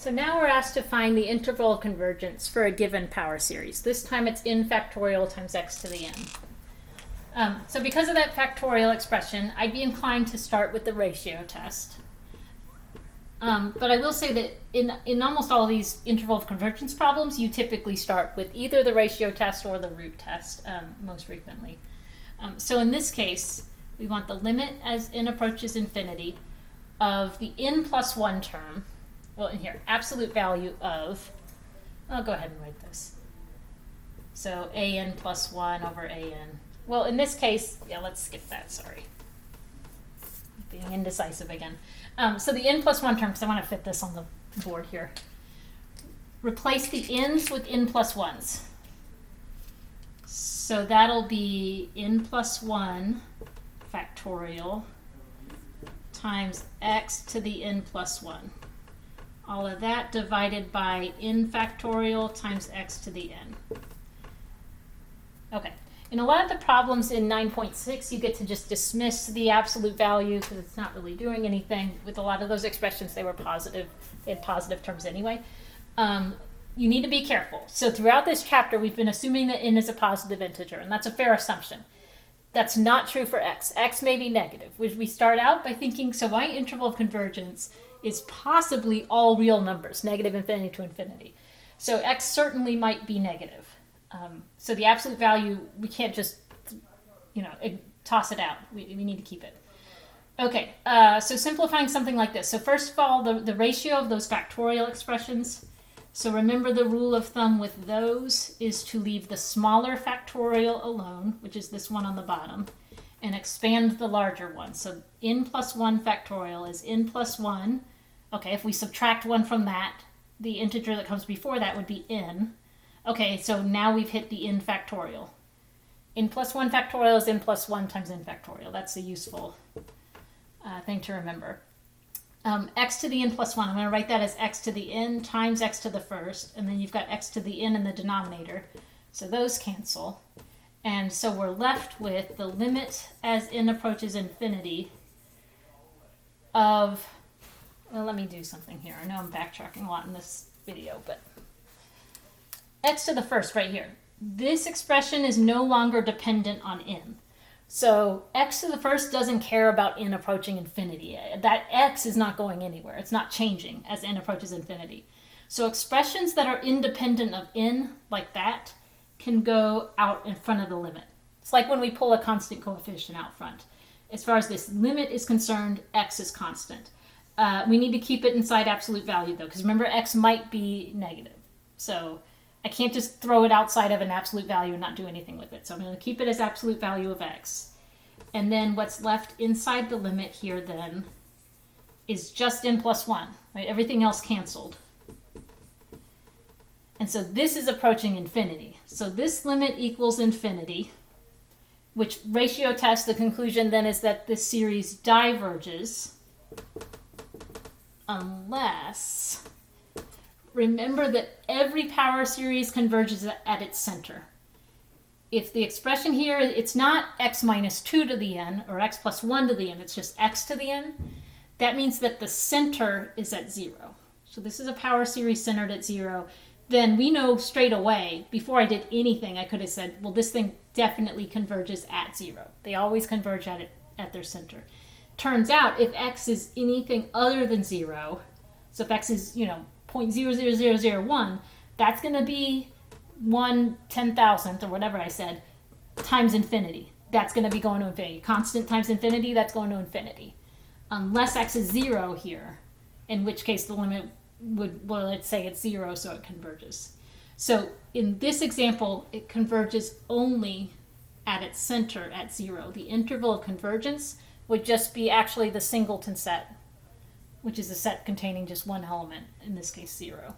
So now we're asked to find the interval of convergence for a given power series. This time it's n factorial times x to the n. So because of that factorial expression, I'd be inclined to start with the ratio test. But I will say that in almost all of these interval of convergence problems, you typically start with either the ratio test or the root test, most frequently. So in this case, we want the limit as n approaches infinity of the n plus 1 term. Well, in here, absolute value of, I'll go ahead and write this. So an plus 1 over an. Well, in this case, yeah, let's skip that, sorry. Being indecisive again. So the n plus 1 term, because I want to fit this on the board here. Replace the n's with n plus 1's. So that'll be n plus 1 factorial times x to the n plus 1. All of that divided by n factorial times x to the n. Okay. In a lot of the problems in 9.6, you get to just dismiss the absolute value because it's not really doing anything. With a lot of those expressions, they were positive. They had positive terms anyway. You need to be careful. So throughout this chapter, we've been assuming that n is a positive integer, and that's a fair assumption. That's not true for x. X may be negative. We start out by thinking, so my interval of convergence is possibly all real numbers, negative infinity to infinity. So x certainly might be negative. So the absolute value, we can't just, toss it out. We need to keep it. Okay, so simplifying something like this. So first of all, the ratio of those factorial expressions. So remember the rule of thumb with those is to leave the smaller factorial alone, which is this one on the bottom, and expand the larger one. So n plus 1 factorial is n plus 1. Okay, if we subtract 1 from that, the integer that comes before that would be n. Okay, so now we've hit the n factorial. N plus 1 factorial is n plus 1 times n factorial. That's a useful thing to remember. X to the n plus 1, I'm going to write that as x to the n times x to the first, and then you've got x to the n in the denominator. So those cancel. And so we're left with the limit as n approaches infinity of, well, let me do something here. I know I'm backtracking a lot in this video, but x to the first right here. This expression is no longer dependent on n. So x to the first doesn't care about n approaching infinity. That x is not going anywhere. It's not changing as n approaches infinity. So expressions that are independent of n, like that, can go out in front of the limit. It's like when we pull a constant coefficient out front. As far as this limit is concerned, x is constant. We need to keep it inside absolute value, though, because remember, x might be negative. So I can't just throw it outside of an absolute value and not do anything with it. So I'm going to keep it as absolute value of x. And then what's left inside the limit here then is just n plus 1. Right? Everything else canceled. And so this is approaching infinity. So this limit equals infinity, which ratio test, the conclusion then is that this series diverges unless, remember that every power series converges at its center. If the expression here, it's not x minus 2 to the n or x plus 1 to the n, it's just x to the n, that means that the center is at 0. So this is a power series centered at 0. Then we know straight away, before I did anything, I could have said, well, this thing definitely converges at 0. They always converge at their center. Turns out, if x is anything other than 0, so if x is, 0.00001, that's going to be 1/10,000th, or whatever I said, times infinity. That's going to be going to infinity. Constant times infinity, that's going to infinity. Unless x is 0 here, in which case the limit would, well, let's say it's 0, so it converges. So in this example, it converges only at its center at 0. The interval of convergence would just be actually the singleton set, which is a set containing just one element, in this case 0.